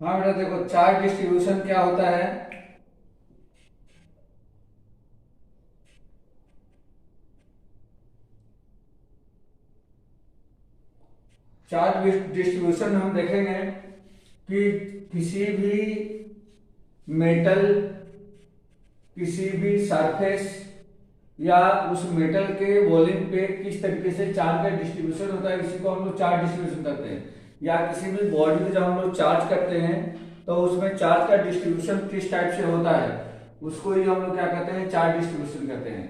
हाँ बेटा देखो, चार्ज डिस्ट्रीब्यूशन क्या होता है। चार्ज डिस्ट्रीब्यूशन में हम देखेंगे कि किसी भी मेटल, किसी भी सरफेस या उस मेटल के वॉल्यूम पे किस तरीके से चार्ज का डिस्ट्रीब्यूशन होता है, इसी को हम लोग चार्ज डिस्ट्रीब्यूशन करते हैं। या किसी भी बॉडी को जब हम लोग चार्ज करते हैं तो उसमें चार्ज का डिस्ट्रीब्यूशन किस टाइप से होता है, उसको ही हम लोग क्या कहते हैं, चार्ज डिस्ट्रीब्यूशन कहते हैं।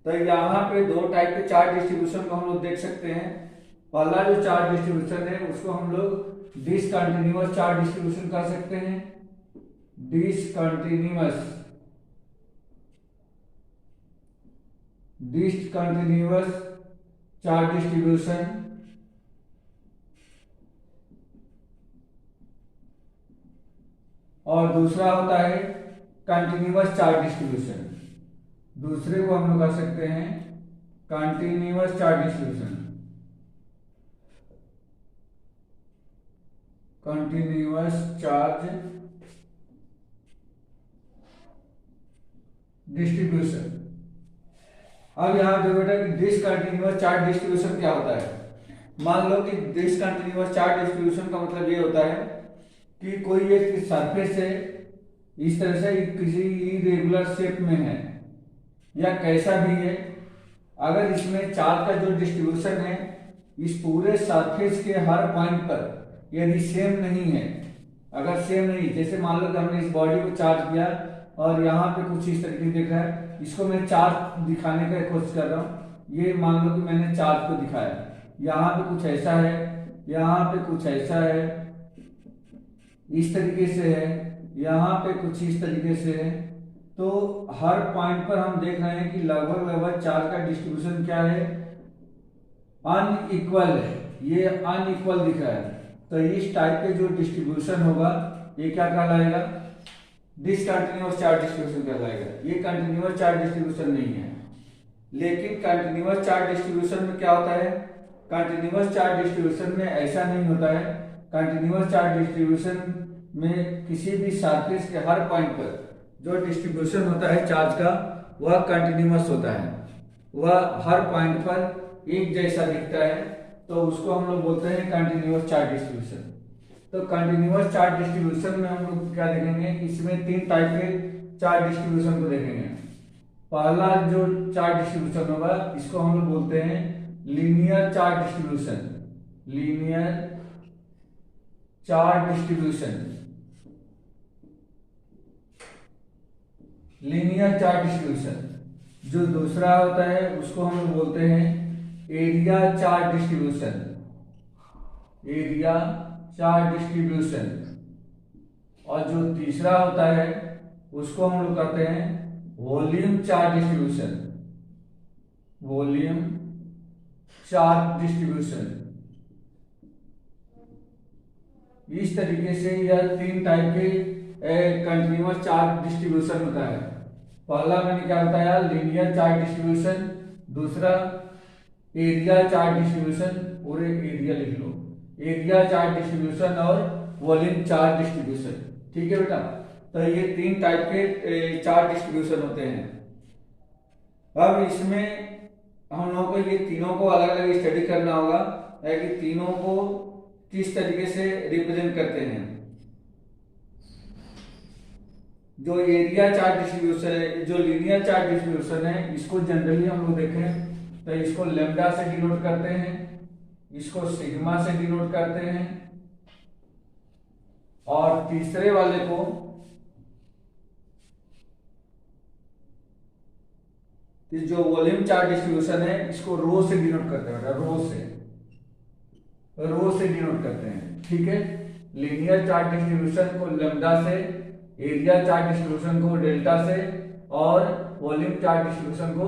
तो यहाँ पे दो टाइप के चार्ज डिस्ट्रीब्यूशन को हम लोग देख सकते हैं। पहला जो चार्ज डिस्ट्रीब्यूशन है उसको हम लोग डिसकंटिन्यूअस चार्ज डिस्ट्रीब्यूशन कर सकते हैं। Discontinuous discontinuous charge distribution. और दूसरा होता है कंटिन्यूअस चार्ज डिस्ट्रीब्यूशन। दूसरे को हम लोग कर सकते हैं continuous charge distribution. Continuous charge distribution. अब यहां जो बेटा कि डिसकंटिन्यूअस चार्ज डिस्ट्रीब्यूशन क्या होता है। मान लो कि डिसकंटिन्यूअस चार्ज डिस्ट्रीब्यूशन का मतलब ये होता है कि कोई एक सरफेस है, इस तरह से किसी इरेगुलर शेप में है या कैसा भी है, अगर इसमें चार्ज का जो डिस्ट्रीब्यूशन है इस पूरे सरफेस के हर पॉइंट पर यदि सेम नहीं है, अगर सेम नहीं, जैसे मान लो कि हमने इस बॉडी को चार्ज किया और यहाँ पे कुछ इस तरीके दिख रहा है, इसको मैं चार्ज दिखाने का कोशिश कर रहा हूँ। ये मान लो कि मैंने चार्ज को दिखाया, यहाँ पे कुछ ऐसा है, यहाँ पे कुछ ऐसा है, इस तरीके से है, यहाँ पे कुछ इस तरीके से है। तो हर पॉइंट पर हम देख रहे हैं कि लगभग लगभग चार्ज का डिस्ट्रीब्यूशन क्या है, अनइक्वल है। ये अनइक्वल दिख रहा है, तो इस टाइप के जो डिस्ट्रीब्यूशन होगा ये क्या कहलाएगा, डिसकंटिन्यूअस चार्ज डिस्ट्रीब्यूशन कहलाएगा। ये कंटिन्यूअस चार्ज डिस्ट्रीब्यूशन नहीं है। लेकिन कंटिन्यूअस चार्ज डिस्ट्रीब्यूशन में क्या होता है, कंटिन्यूअस चार्ज डिस्ट्रीब्यूशन में ऐसा नहीं होता है। कंटिन्यूअस चार्ज डिस्ट्रीब्यूशन में किसी भी सरफेस के हर पॉइंट पर जो डिस्ट्रीब्यूशन होता है चार्ज का वह कंटिन्यूअस होता है, वह हर पॉइंट पर एक जैसा दिखता है, तो उसको हम लोग बोलते हैं कंटिन्यूअस चार्ज डिस्ट्रीब्यूशन। तो कंटिन्यूअस चार्ज डिस्ट्रीब्यूशन में हम लोग क्या देखेंगे कि इसमें तीन टाइप के चार्ज डिस्ट्रीब्यूशन को देखेंगे। पहला जो चार्ज डिस्ट्रीब्यूशन होगा इसको हम लोग बोलते हैं linear charge distribution. Linear charge distribution, linear charge distribution. जो दूसरा होता है उसको हम लोग बोलते हैं area charge distribution. Area charge distribution. और जो तीसरा होता है उसको हम लोग कहते हैं volume charge distribution. Volume charge distribution. इस तरीके से यह तीन टाइप के कंटिन्यूअस चार्ज डिस्ट्रीब्यूशन होता है। पहला मैंने क्या बताया, लीनियर चार्ज डिस्ट्रीब्यूशन। दूसरा एरिया चार्ज डिस्ट्रीब्यूशन, पूरे एरिया लिख लो, एरिया चार्ज डिस्ट्रीब्यूशन और वॉल्यूम चार्ज डिस्ट्रीब्यूशन। ठीक है बेटा, तो ये तीन टाइप के चार्ज डिस्ट्रीब्यूशन होते हैं। अब इसमें हम लोगों को ये तीनों को अलग अलग स्टडी करना होगा कि तीनों को किस तरीके से रिप्रेजेंट करते हैं। जो एरिया चार्ज डिस्ट्रीब्यूशन है, जो लीनियर चार्ज डिस्ट्रीब्यूशन है, इसको जनरली हम लोग देखें तो इसको लैम्डा से डिनोट करते हैं, इसको सिग्मा से डिनोट करते हैं, और तीसरे वाले को जो वॉल्यूम चार्ज डिस्ट्रीब्यूशन है इसको रो से डिनोट करते हैं, रो से डिनोट करते हैं। ठीक है, लीनियर चार्ज डिस्ट्रीब्यूशन को लैम्डा से, एरिया चार्ज डिस्ट्रीब्यूशन को डेल्टा से, और वॉल्यूम चार्ज डिस्ट्रीब्यूशन को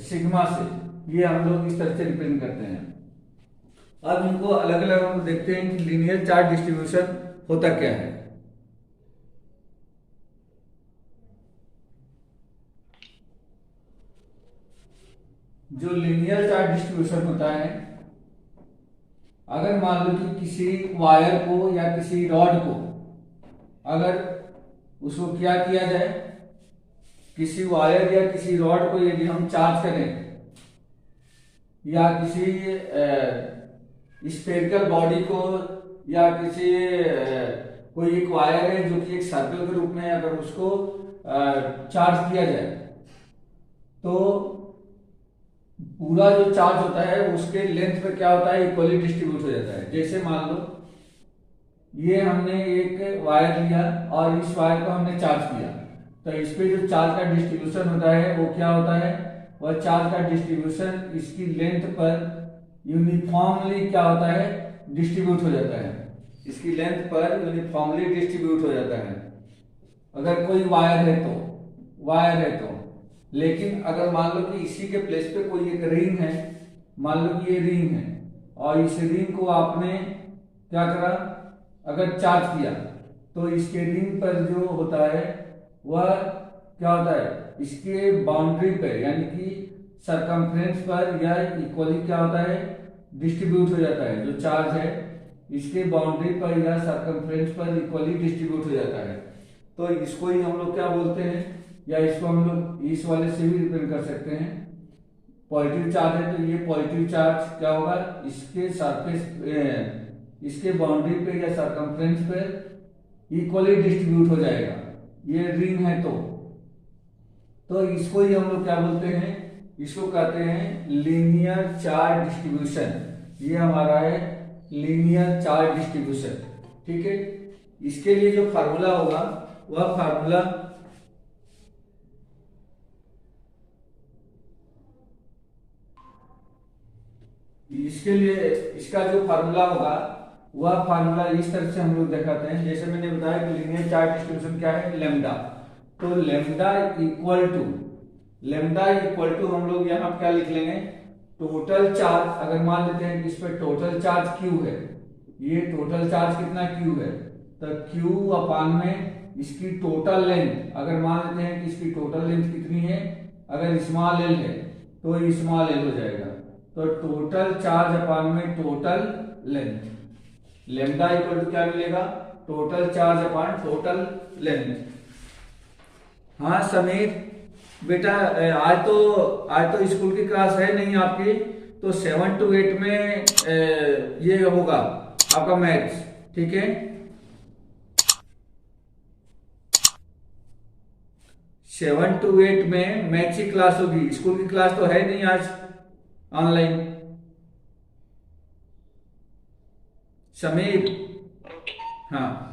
सिग्मा से। ये हम लोग इस तरह से रिप्रेजेंट करते हैं। अब इनको अलग अलग हम देखते हैं कि लीनियर चार्ज डिस्ट्रीब्यूशन होता क्या है। जो लीनियर चार्ज डिस्ट्रीब्यूशन होता है, अगर मान लो कि किसी वायर को या किसी रॉड को अगर उसको क्या किया जाए, किसी वायर या किसी रॉड को यदि हम चार्ज करें या किसी स्फेरिकल बॉडी को या किसी कोई एक वायर है जो कि एक सर्कल के रूप में, अगर उसको चार्ज किया जाए तो पूरा जो चार्ज होता है उसके लेंथ पे क्या होता है, इक्वली डिस्ट्रीब्यूट हो जाता है। जैसे मान लो ये हमने एक वायर लिया और इस वायर को हमने चार्ज किया, तो इस पे जो चार्ज का डिस्ट्रीब्यूशन होता है वो क्या होता है, वह चार्ज का डिस्ट्रीब्यूशन इसकी लेंथ पर यूनिफॉर्मली क्या होता है, डिस्ट्रीब्यूट हो जाता है। इसकी लेंथ पर यूनिफॉर्मली डिस्ट्रीब्यूट हो जाता है अगर कोई वायर है तो। लेकिन अगर मान लो कि इसी के प्लेस पे कोई एक रिंग है, मान लो कि ये रिंग है और इस रिंग को आपने क्या करा, अगर चार्ज किया तो इसके रिंग पर जो होता है वह क्या होता है, इसके बाउंड्री पे यानी कि सरकमफ्रेंस पर या इक्वली क्या होता है, डिस्ट्रीब्यूट हो जाता है। जो चार्ज है इसके बाउंड्री पर या सरकमफ्रेंस पर इक्वली डिस्ट्रीब्यूट हो जाता है। तो इसको ही हम लोग क्या बोलते हैं, या इसको हम लोग इस वाले से भी रिप्रेजेंट कर सकते हैं। पॉजिटिव चार्ज है तो ये पॉजिटिव चार्ज क्या होगा, इसके सरफेस इसके बाउंड्री पे या सरकमफ्रेंस पे इक्वली डिस्ट्रीब्यूट हो जाएगा। ये रिंग है तो इसको ही हम लोग क्या बोलते हैं, इसको कहते हैं लीनियर चार्ज डिस्ट्रीब्यूशन। ये हमारा है लीनियर चार्ज डिस्ट्रीब्यूशन, ठीक है। इसके लिए जो फार्मूला होगा वह फार्मूला इसके लिए इसका जो फार्मूला होगा वह फार्मूला इस तरह से हम लोग दिखाते हैं। जैसे मैंने बताया कि लीनियर चार्ज डिस्ट्रीब्यूशन क्या है, लेमडा। तो लेमडा इक्वल टू हम लोग यहाँ क्या लिख लेंगे, टोटल चार्ज। अगर मान लेते हैं कि इस पर टोटल चार्ज Q है, ये टोटल चार्ज कितना Q है, तो Q अपान में इसकी टोटल लेंथ। अगर मान लेते हैं कि इसकी टोटल लेंथ कितनी है, अगर स्मॉल एल है तो स्मॉल एल हो जाएगा। तो टोटल चार्ज अपान में total length, lambda equal to क्या मिलेगा, total charge upon total length. हाँ समीर बेटा, आज तो स्कूल की क्लास है नहीं आपकी, तो 7 to 8 में ये होगा आपका मैथ्स, ठीक है। 7 to 8 में मैथ्स की क्लास होगी, स्कूल की क्लास तो है नहीं आज ऑनलाइन। समीर, हाँ,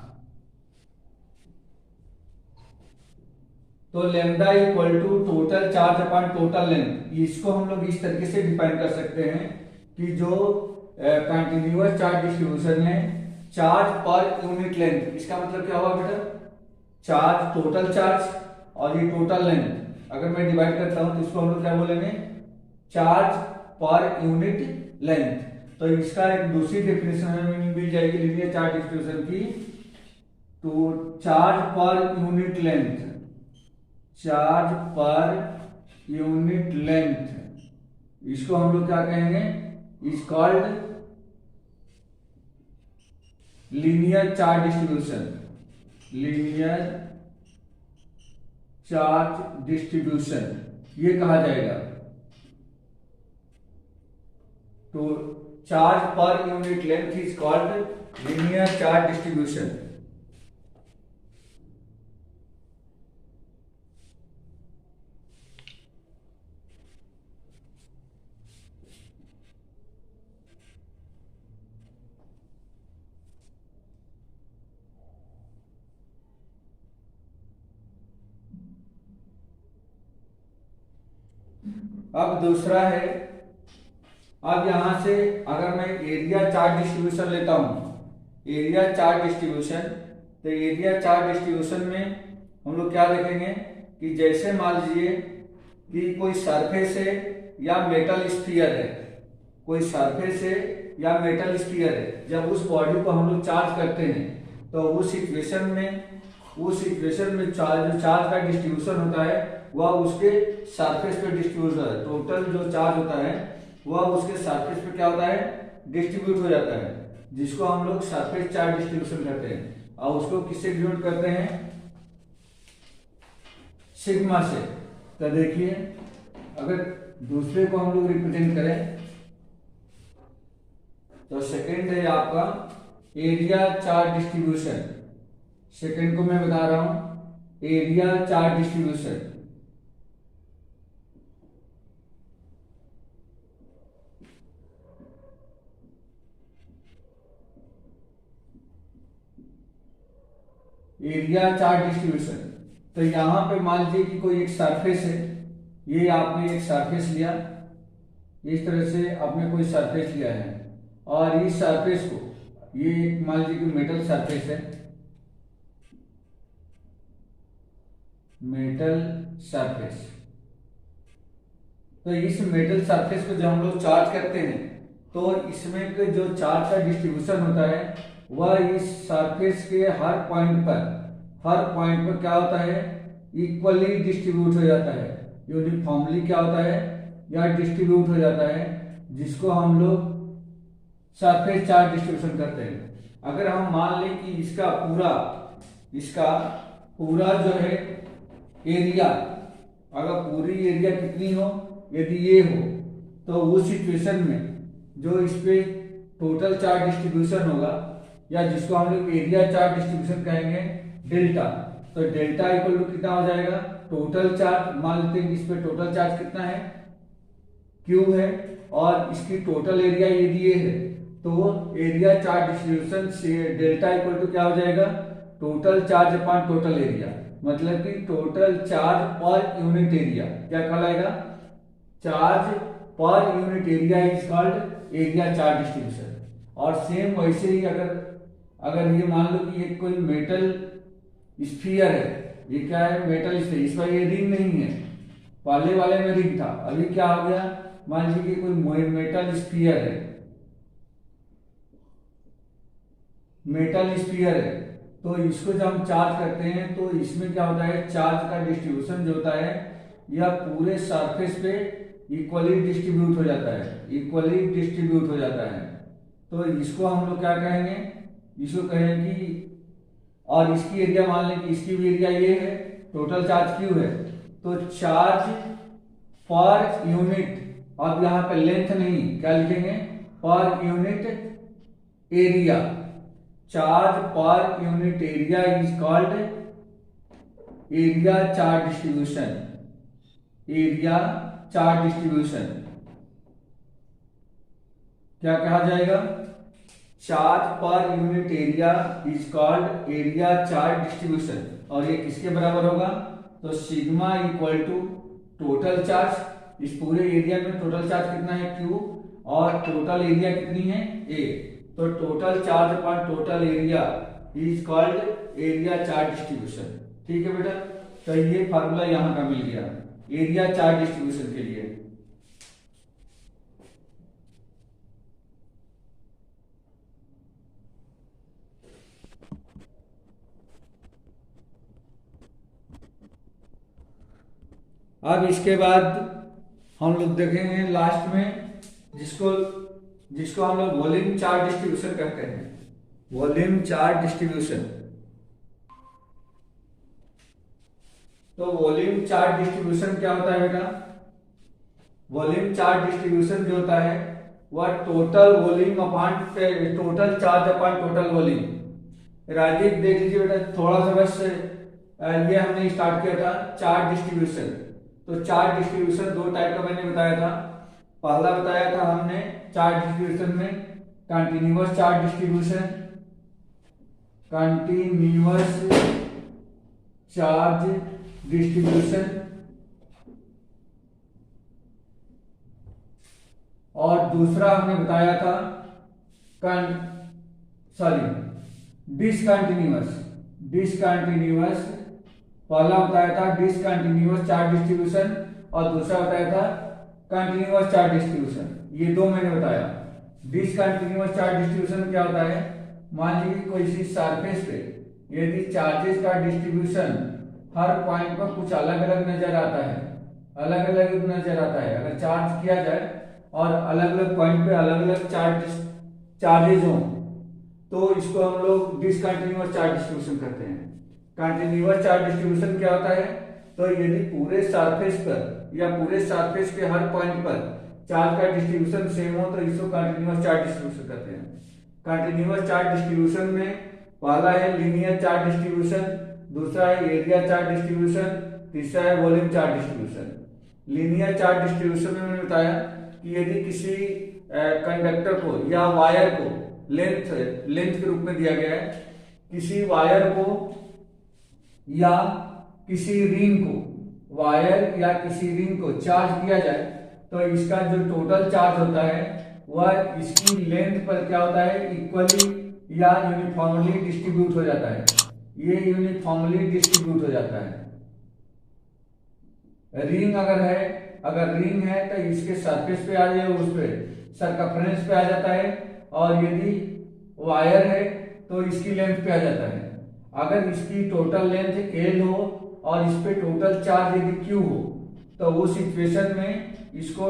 तो lambda equal to total charge upon total length. इसको हम लोग इस तरीके से डिफाइन कर सकते हैं कि जो कंटिन्यूअस चार्ज डिस्ट्रीब्यूशन है, चार्ज पर यूनिट लेंथ, इसका मतलब क्या हुआ बेटा, चार्ज टोटल चार्ज और ये टोटल लेंथ अगर मैं डिवाइड करता हूं तो इसको हम लोग क्या बोलेंगे, चार्ज पर यूनिट लेंथ। तो इसका एक दूसरी डेफिनेशन हमें मिल जाएगी लीनियर चार्ज डिस्ट्रीब्यूशन की, तो charge per unit length, charge per unit length, इसको हम लोग क्या कहेंगे, is called linear charge distribution, linear charge distribution ये कहा जाएगा। तो charge per unit length is called linear charge distribution. अब दूसरा है, अब यहां से अगर मैं एरिया चार्ज डिस्ट्रीब्यूशन लेता हूं, एरिया चार्ज डिस्ट्रीब्यूशन, तो एरिया चार्ज डिस्ट्रीब्यूशन में हम लोग क्या देखेंगे कि जैसे मान लीजिए कि कोई सरफेस है या मेटल स्फीयर है, कोई सरफेस है या मेटल स्फीयर है, जब उस बॉडी को हम लोग चार्ज करते हैं तो उस सिचुएशन में चार्ज का डिस्ट्रीब्यूशन होता है वह उसके सरफेस पे डिस्ट्रीब्यूट होता है। टोटल जो चार्ज होता है वह उसके सरफेस पे क्या होता है, डिस्ट्रीब्यूट हो जाता है, जिसको हम लोग सरफेस चार्ज डिस्ट्रीब्यूशन कहते हैं। और उसको किससे डिनोट करते हैं, सिग्मा से। तो देखिए अगर दूसरे को हम लोग रिप्रेजेंट करें तो सेकंड है आपका एरिया चार्ज डिस्ट्रीब्यूशन। सेकंड को मैं बता रहा हूं area charge distribution. Area charge distribution, तो यहां पे मान लीजिए कि कोई एक सरफेस है, ये आपने एक सरफेस लिया, इस तरह से आपने कोई सरफेस लिया है और इस सरफेस को, ये मान लीजिए कि मेटल सरफेस है, मेटल सरफेस। तो इस मेटल सरफेस को जब हम लोग चार्ज करते हैं तो इसमें के जो चार्ज का डिस्ट्रीब्यूशन होता है वह इस सरफेस के हर पॉइंट पर क्या होता है, इक्वली डिस्ट्रीब्यूट हो जाता है, यूनिफॉर्मली क्या होता है या डिस्ट्रीब्यूट हो जाता है, जिसको हम लोग सरफेस चार्ज डिस्ट्रीब्यूशन करते हैं। अगर हम मान लें कि इसका पूरा जो है एरिया, अगर पूरी एरिया कितनी हो, यदि ये हो, तो उस सिचुएशन में जो इस पे टोटल चार्ज डिस्ट्रीब्यूशन होगा या जिसको हम लोग एरिया चार्ज डिस्ट्रीब्यूशन कहेंगे डेल्टा, तो डेल्टा इक्वल टू कितना हो जाएगा, टोटल चार्ज। मान लेते हैं कि इस पे टोटल चार्ज कितना है, क्यू है, और इसकी टोटल एरिया यदि ये है तो एरिया चार्ज डिस्ट्रीब्यूशन से डेल्टा इक्वल टू क्या हो जाएगा, total charge upon total area. मतलब कि total charge per unit area क्या कहलाएगा, charge per unit area is called area charge distribution. और सेम वैसे ही अगर ये मान लो कि ये कोई मेटल स्फीयर है, ये क्या है, मेटल स्फीयर, इस पर ये रिंग नहीं है, पहले वाले में रिंग था, अभी क्या हो गया, मान लीजिए कि कोई मेटल स्फीयर है, तो इसको जब हम चार्ज करते हैं तो इसमें क्या होता है, चार्ज का डिस्ट्रीब्यूशन जो होता है यह पूरे सरफेस पे इक्वली डिस्ट्रीब्यूट हो जाता है, तो इसको हम लोग क्या कहेंगे, इसको कहेंगे कि, और इसकी एरिया मान लें कि इसकी भी एरिया ये है, टोटल चार्ज क्यू है, तो चार्ज पर यूनिट, अब यहाँ पे लेंथ नहीं, क्या लिखेंगे, per unit area, charge per unit area is called area charge distribution. क्या कहा जाएगा, charge per unit area is called area charge distribution. और ये किसके बराबर होगा, तो sigma equal to total charge, इस पूरे एरिया में टोटल चार्ज कितना है, क्यू, और टोटल एरिया कितनी है, ए, तो total charge upon total area is called area charge distribution. ठीक है बेटा, तो ये फार्मूला यहां का मिल गया एरिया चार्ज डिस्ट्रीब्यूशन के लिए। अब इसके बाद हम लोग देखेंगे लास्ट में जिसको हम लोग वॉल्यूम चार्ज डिस्ट्रीब्यूशन कहते हैं, वॉल्यूम चार्ज डिस्ट्रीब्यूशन। तो वॉल्यूम चार्ज डिस्ट्रीब्यूशन क्या होता है बेटा, वॉल्यूम चार्ज डिस्ट्रीब्यूशन जो होता है वह total volume upon total charge upon total volume. Rajeev देख लीजिए बेटा, थोड़ा सा बस ये हमने स्टार्ट किया था चार्ज डिस्ट्रीब्यूशन। तो चार्ज डिस्ट्रीब्यूशन दो टाइप का मैंने बताया था। पहला बताया था हमने चार्ज डिस्ट्रीब्यूशन में कंटिन्यूअस चार्ज डिस्ट्रीब्यूशन, और दूसरा हमने बताया था डिसकंटिन्यूअस। पहला बताया था डिसकंटिन्यूअस चार्ज डिस्ट्रीब्यूशन और दूसरा बताया था कंटिन्यूअस चार्ज डिस्ट्रीब्यूशन। ये दो मैंने बताया। डिसकंटिन्यूअस चार्ज डिस्ट्रीब्यूशन क्या होता है, मान लीजिए कोई सी सरफेस पे यदि चार्जेस का डिस्ट्रीब्यूशन हर पॉइंट पर कुछ अलग अलग नजर आता है, अगर चार्ज किया जाए और अलग अलग पॉइंट पे अलग अलग चार्जेस हों तो इसको हम लोग डिसकंटिन्यूअस चार्ज डिस्ट्रीब्यूशन कहते हैं। कंटिन्यूअस चार्ज डिस्ट्रीब्यूशन क्या होता है, तो यदि पूरे सरफेस पर या पूरे सरफेस के हर पॉइंट पर चार्ज का डिस्ट्रीब्यूशन सेम हो तो इसको कंटिन्यूअस चार्ज डिस्ट्रीब्यूशन कहते हैं। कंटिन्यूअस चार्ज डिस्ट्रीब्यूशन में पहला है लीनियर चार्ज डिस्ट्रीब्यूशन, दूसरा है एरिया चार्ज डिस्ट्रीब्यूशन, तीसरा है volume charge distribution. Linear charge distribution में मैंने बताया कि यदि किसी कंडक्टर को या वायर को लेंथ के रूप में दिया गया है, किसी वायर को या किसी रिंग को, वायर या किसी रिंग को चार्ज किया जाए तो इसका जो टोटल चार्ज होता है वह इसकी लेंथ पर क्या होता है, इक्वली या यूनिफॉर्मली डिस्ट्रीब्यूट हो जाता है। ये यूनिफॉर्मली डिस्ट्रीब्यूट हो जाता है। रिंग अगर रिंग है तो इसके सरफेस पे आ जाए, उस पे सरकमफ्रेंस पे आ जाता है, और यदि वायर है तो इसकी लेंथ पे आ जाता है। अगर इसकी टोटल लेंथ L हो और इस पे टोटल चार्ज यदि Q हो तो उस सिचुएशन में इसको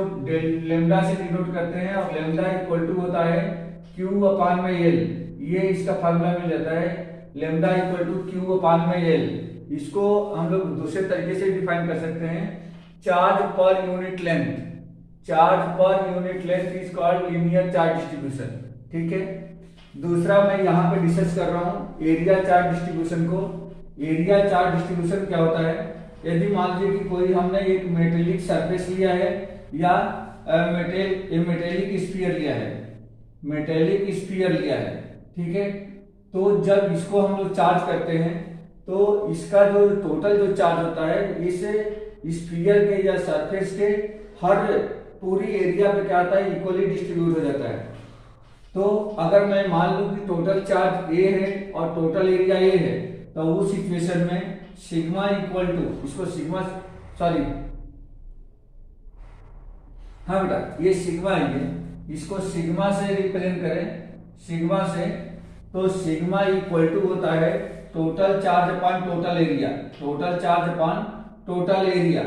लेमडा से डिनोट करते हैं, और लेमडा इक्वल टू होता है Q अपान में L। ये इसका फार्मूला मिल जाता है, लेमडा इक्वल टू Q अपान में L। इसको हम लोग दूसरे तरीके से डिफाइन कर सकते हैं, charge per unit length. Charge per unit length is called linear charge distribution. ठीक है, दूसरा मैं यहाँ पे डिस्कस कर रहा हूँ एरिया चार्ज डिस्ट्रीब्यूशन को। एरिया चार्ज डिस्ट्रीब्यूशन क्या होता है, यदि मान लीजिए कि कोई हमने एक मेटेलिक सरफेस लिया है या मेटेलिक स्फीयर लिया है, मेटेलिक स्फीयर लिया है, ठीक है, तो जब इसको हम लोग चार्ज करते हैं तो इसका जो टोटल जो चार्ज होता है इस स्फीयर के या सरफेस के हर पूरी एरिया पे क्या होता है, इक्वली डिस्ट्रीब्यूट हो जाता है। तो अगर मैं मान लूं कि टोटल चार्ज A है और टोटल एरिया A है, तो उस सिचुएशन में सिग्मा इक्वल टू, इसको सिग्मा, सॉरी हाँ बेटा ये सिग्मा है, ये इसको सिग्मा से रिप्रेजेंट करें, सिग्मा से, तो सिग्मा इक्वल टू होता है total charge upon total area, total charge upon total area.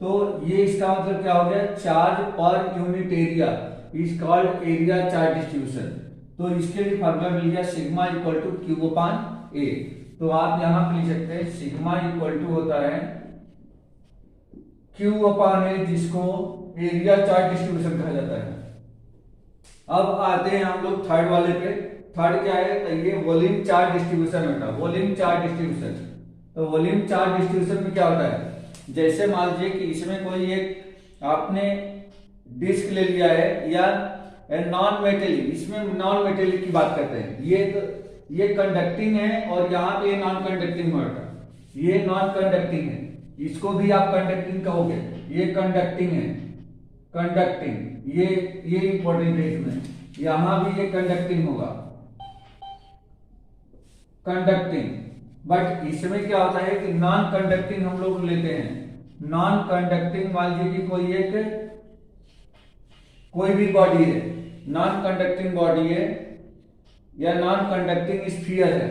तो ये इसका मतलब क्या हो गया, charge per unit area is called area charge distribution. तो इसके लिए फार्मूला मिल गया sigma equal to Q upon A। तो आप यहां पे लिख सकते हैं सिग्मा इक्वल टू होता है Q अपान A, जिसको एरिया चार्ज डिस्ट्रीब्यूशन कहा जाता है। अब आते हैं हम लोग थर्ड वाले पे। थर्ड क्या है, तो ये वॉल्यूम चार्ज डिस्ट्रीब्यूशन होता है, वॉल्यूम चार्ज डिस्ट्रीब्यूशन। तो वॉल्यूम चार्ज डिस्ट्रीब्यूशन में क्या होता है, जैसे मान लीजिए कि इसमें कोई एक आपने डिस्क ले लिया है या नॉन मेटेलिक, इसमें नॉन मेटेलिक की बात करते हैं, ये कंडक्टिंग है और यहाँ पे नॉन कंडक्टिंग होगा, ये नॉन कंडक्टिंग है, इसको भी आप कंडक्टिंग कहोगे, ये कंडक्टिंग है, कंडक्टिंग, ये इंपॉर्टेंट है इसमें, यहां भी ये कंडक्टिंग होगा, कंडक्टिंग। बट इसमें क्या होता है कि नॉन कंडक्टिंग हम लोग लेते हैं, नॉन कंडक्टिंग मान लीजिए कि कोई भी बॉडी है, नॉन कंडक्टिंग बॉडी है या नॉन कंडक्टिंग स्फीयर है,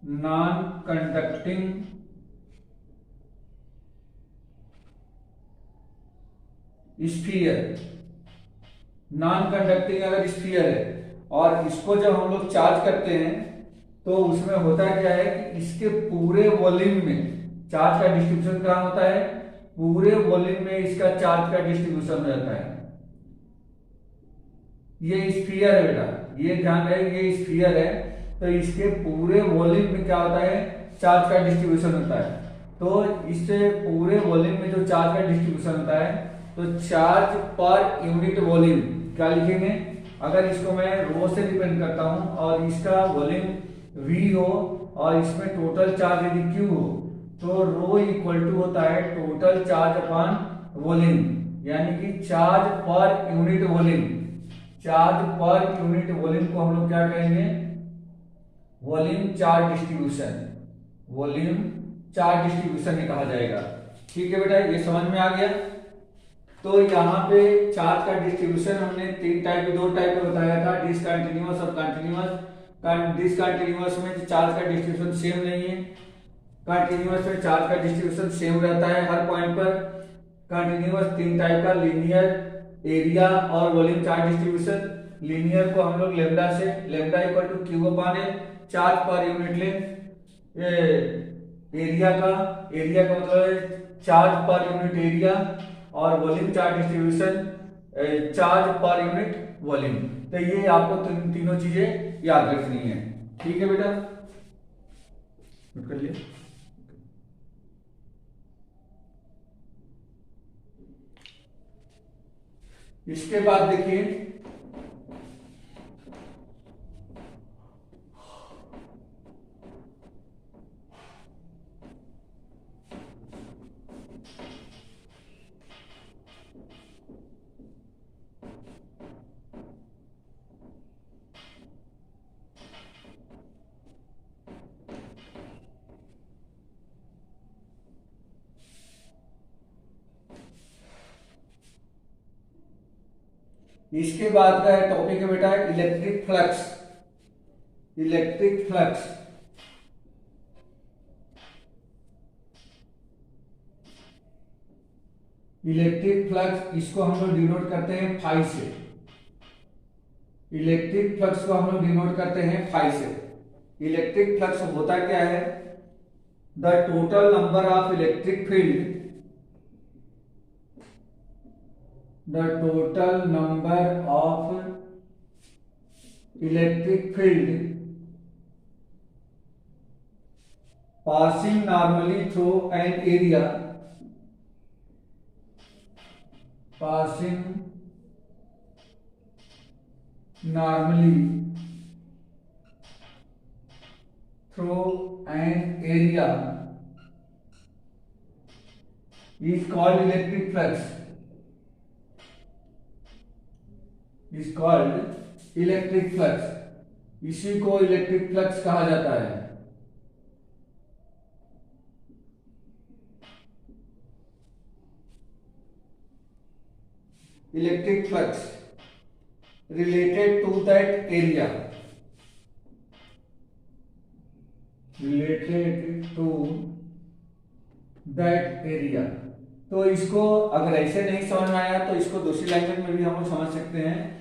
non conducting sphere, non conducting अगर स्फीयर है और इसको जब हम लोग चार्ज करते हैं तो उसमें होता क्या है कि इसके पूरे वॉल्यूम में चार्ज का डिस्ट्रीब्यूशन कहाँ होता है, पूरे वॉल्यूम में इसका चार्ज का डिस्ट्रीब्यूशन हो जाता है। ये स्फीयर है बेटा, ये ध्यान रहे, ये स्फीयर है, तो इसके पूरे वॉल्यूम में क्या होता है, चार्ज का डिस्ट्रीब्यूशन होता है। तो इससे पूरे वॉल्यूम में जो चार्ज का डिस्ट्रीब्यूशन होता है, तो चार्ज पर यूनिट वॉल्यूम क्या लिखेंगे, अगर इसको मैं रो से रिप्रेजेंट करता हूं और इसका वॉल्यूम V हो और इसमें टोटल चार्ज यदि Q हो, तो रो इक्वल टू होता है टोटल चार्ज अपॉन वॉल्यूम, यानी कि charge per unit volume, charge per unit volume को हम लोग क्या कहेंगे, volume charge distribution, volume charge distribution ही कहा जाएगा। ठीक है बेटा, ये समझ में आ गया। तो यहाँ पे चार्ज का डिस्ट्रीब्यूशन हमने दो टाइप का बताया था, डिसकंटिन्यूअस और कंटिन्यूअस। डिसकंटिन्यूअस में चार्ज का डिस्ट्रीब्यूशन सेम नहीं है, कंटिन्यूअस में चार्ज का डिस्ट्रीब्यूशन सेम रहता है हर पॉइंट पर। कंटिन्यूअस तीन टाइप का, लीनियर, एरिया और वॉल्यूम चार्ज डिस्ट्रीब्यूशन। लीनियर को हम लोग लेमडा से, lambda equal to Q upon A, charge per unit length, area का मतलब है चार्ज पर यूनिट एरिया, और volume charge distribution charge per unit volume. तो ये आपको तीनों चीजें याद रखनी है। ठीक है बेटा, नोट कर लिया। इसके बाद देखिए इसके बाद का टॉपिक है बेटा electric flux. Electric flux electric flux इसको हम लोग डिनोट करते हैं फाई से। इलेक्ट्रिक फ्लक्स को हम लोग डिनोट करते हैं फाई से। इलेक्ट्रिक फ्लक्स होता क्या है? The total number of electric field, the total number of electric field passing normally through an area, passing normally through an area is called electric flux, is called electric flux. इसी को electric flux कहा जाता है। Electric flux related to that area, related to that area. तो इसको अगर ऐसे नहीं समझ में आया तो इसको दूसरी लैंग्वेज में भी हम लोग समझ सकते हैं।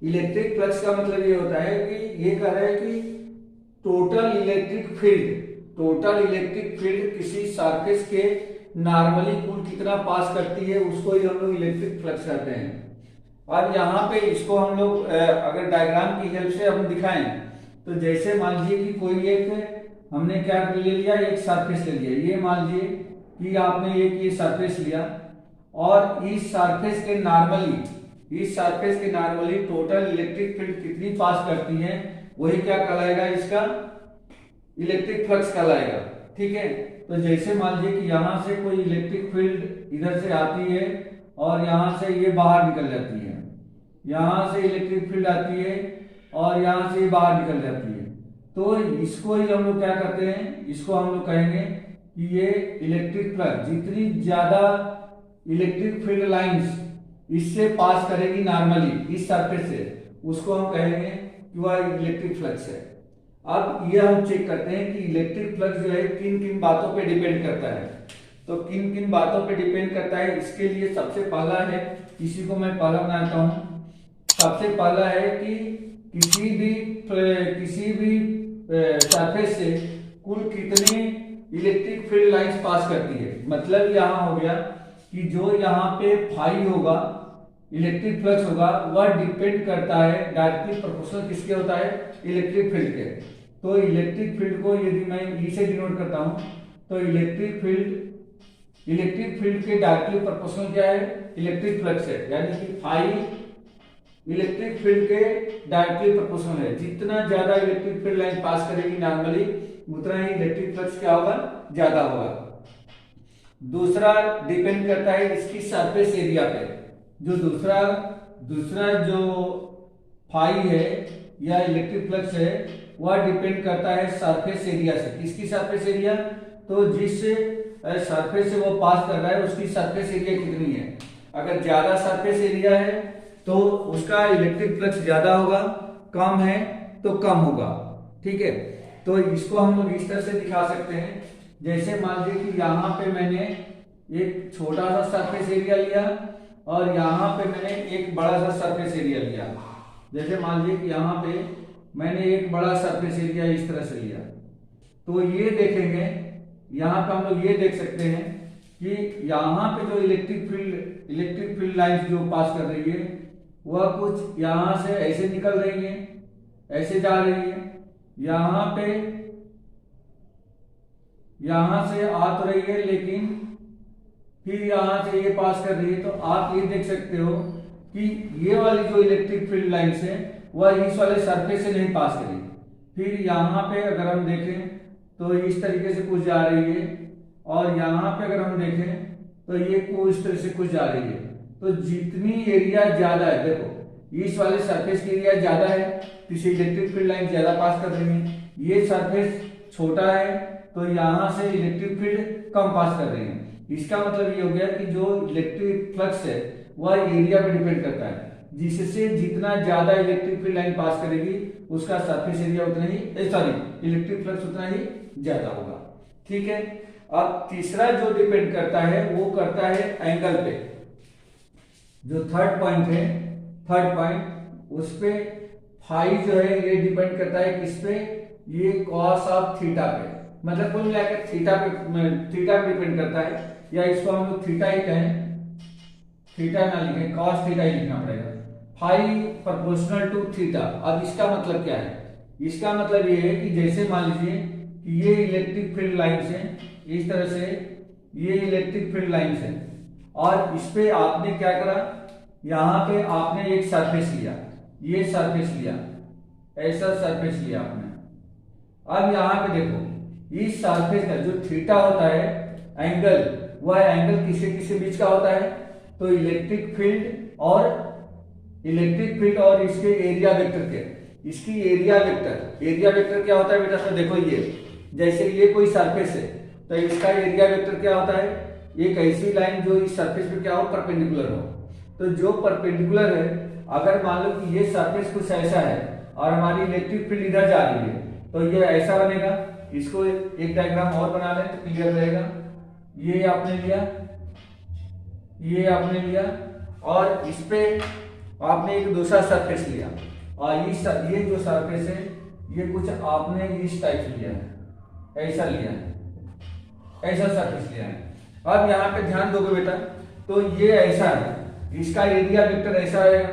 इलेक्ट्रिक फ्लक्स का मतलब ये होता है कि ये कह रहा है कि टोटल इलेक्ट्रिक फील्ड किसी सरफेस के नॉर्मली कुल कितना पास करती है, उसको ही हम लोग इलेक्ट्रिक फ्लक्स कहते हैं। अब यहाँ पे इसको हम लोग अगर डायग्राम की हेल्प से हम दिखाएं तो जैसे मान लीजिए कि कोई एक हमने क्या ले लिया, एक सरफेस ले लिया। ये मान लीजिए कि आपने एक ये सरफेस लिया और इस सरफेस के नॉर्मली टोटल इलेक्ट्रिक फील्ड कितनी पास करती है, वही क्या कहलाएगा, इसका इलेक्ट्रिक फ्लक्स कहलाएगा। ठीक है, तो जैसे मान लीजिए कि यहां से कोई इलेक्ट्रिक फील्ड इधर से आती है और यहां से ये बाहर निकल जाती है, यहां से इलेक्ट्रिक फील्ड आती है और यहां से ये बाहर निकल जाती है। तो इसको ही हम लोग क्या करते हैं, इसको हम लोग कहेंगे कि ये इलेक्ट्रिक फ्लक्स, जितनी ज्यादा इलेक्ट्रिक फील्ड लाइंस इससे पास करेगी नॉर्मली इस सरफेस से, उसको हम कहेंगे कि वह इलेक्ट्रिक फ्लक्स है। अब ये हम चेक करते हैं कि इलेक्ट्रिक फ्लक्स जो है किन किन बातों पे डिपेंड करता है। तो किन किन बातों पे डिपेंड करता है, इसके लिए सबसे पहला है, इसी को मैं पहला बनाता हूं। सबसे पहला है कि किसी भी सरफेस से कुल कितनी इलेक्ट्रिक फील्ड लाइंस पास करती है। मतलब यहां हो गया कि जो यहाँ पे फाई होगा, इलेक्ट्रिक फ्लक्स होगा, वह डिपेंड करता है डायरेक्टली प्रोपोर्शनल किसके होता है, इलेक्ट्रिक फील्ड के। तो इलेक्ट्रिक फील्ड को यदि मैं ई से डिनोट करता हूं तो इलेक्ट्रिक फील्ड के डायरेक्टली प्रोपोर्शनल क्या है, इलेक्ट्रिक फ्लक्स है। यानी कि फाई इलेक्ट्रिक फील्ड के डायरेक्टली प्रोपोर्शनल है। जितना ज्यादा इलेक्ट्रिक फील्ड लाइन पास करेगी नॉर्मली, उतना ही इलेक्ट्रिक फ्लक्स क्या होगा, ज्यादा होगा। दूसरा डिपेंड करता है इसकी सरफेस एरिया पे। जो दूसरा जो फाई है या इलेक्ट्रिक फ्लक्स है, वह डिपेंड करता है सरफेस एरिया से। किसकी सरफेस एरिया, तो जिस सरफेस से वो पास कर रहा है उसकी सरफेस एरिया कितनी है। अगर ज्यादा सरफेस एरिया है तो उसका इलेक्ट्रिक फ्लक्स ज्यादा होगा, कम है तो कम होगा। ठीक है, तो इसको हम लोग इस तरह से दिखा सकते हैं। जैसे मान लीजिए कि यहाँ पे मैंने एक छोटा सा सरफेस एरिया लिया और यहाँ पे मैंने एक बड़ा सा सरफेस एरिया लिया। जैसे मान लीजिए कि यहाँ पे मैंने एक बड़ा सरफेस एरिया इस तरह से लिया, तो ये देखेंगे यहाँ पे हम लोग ये देख सकते हैं कि यहाँ पे जो इलेक्ट्रिक फील्ड लाइंस जो पास कर रही है वह कुछ यहाँ से ऐसे निकल रही है, ऐसे जा रही है, यहाँ पे यहां से आ तो रही है लेकिन फिर यहां से ये पास कर रही है। तो आप ये देख सकते हो कि ये वाली जो इलेक्ट्रिक फील्ड लाइंस है वह इस वाले सरफेस से नहीं पास करेगी। फिर यहाँ पे अगर हम देखें तो इस तरीके से कुछ जा रही है, और यहाँ पे अगर हम देखें तो ये कुछ इस तरह से कुछ जा रही है। तो जितनी एरिया ज्यादा है, देखो इस वाले सरफेस की एरिया ज्यादा है तो इसे इलेक्ट्रिक फील्ड लाइन ज्यादा पास कर रही है। ये सरफेस छोटा है तो यहाँ से इलेक्ट्रिक फील्ड कम पास कर रही है। इसका मतलब ये हो गया कि जो इलेक्ट्रिक फ्लक्स है वह एरिया पे डिपेंड करता है, जिससे जितना ज्यादा इलेक्ट्रिक फील्ड लाइन पास करेगी उसका सरफेस एरिया उतना ही इलेक्ट्रिक फ्लक्स उतना ही ज्यादा होगा। ठीक है। अब तीसरा जो डिपेंड करता है वो करता है एंगल पे। जो थर्ड पॉइंट है, थर्ड पॉइंट उस पे फाई जो है ये डिपेंड करता है किस पे, ये कॉस ऑफ थीटा पे, मतलब कुल मिलाकर थीटा पे डिपेंड करता है, या इसको हम लोग थीटा ही कहें, थीटा ना लिखें, कॉस थीटा ही लिखना पड़ेगा। Phi proportional to theta. अब इसका मतलब क्या है? इसका मतलब ये है कि जैसे मान लीजिए कि ये इलेक्ट्रिक फील्ड लाइंस है, इस तरह से ये इलेक्ट्रिक फील्ड लाइंस है, और इस पे आपने क्या करा, यहाँ पे आपने एक सरफेस लिया, ये सरफेस लिया, ऐसा सरफेस लिया आपने। अब यहाँ पे देखो इस सरफेस का जो थीटा होता है एंगल, वह एंगल किसके किसके बीच का होता है? तो इलेक्ट्रिक फील्ड और इसके एरिया वेक्टर के, इसकी एरिया वेक्टर क्या होता है बेटा? तो देखो ये जैसे ये कोई सरफेस है तो इसका एरिया वेक्टर क्या होता है? एक ऐसी लाइन जो इस सरफेस पे क्या हो, परपेंडिकुलर हो। तो जो परपेंडिकुलर है, अगर मान लो कि ये सरफेस कुछ ऐसा है और हमारी इलेक्ट्रिक फील्ड इधर जा रही है तो ये ऐसा बनेगा। इसको एक डायग्राम और बना लें तो क्लियर रहेगा। ये आपने लिया, ये आपने लिया, और इस पे आपने एक दूसरा सरफेस लिया, और ये जो सरफेस है ये कुछ आपने इस टाइप से लिया है, ऐसा लिया है, ऐसा सरफेस लिया है। अब यहाँ पे ध्यान दोगे बेटा, तो ये ऐसा है, इसका एरिया वेक्टर ऐसा आएगा,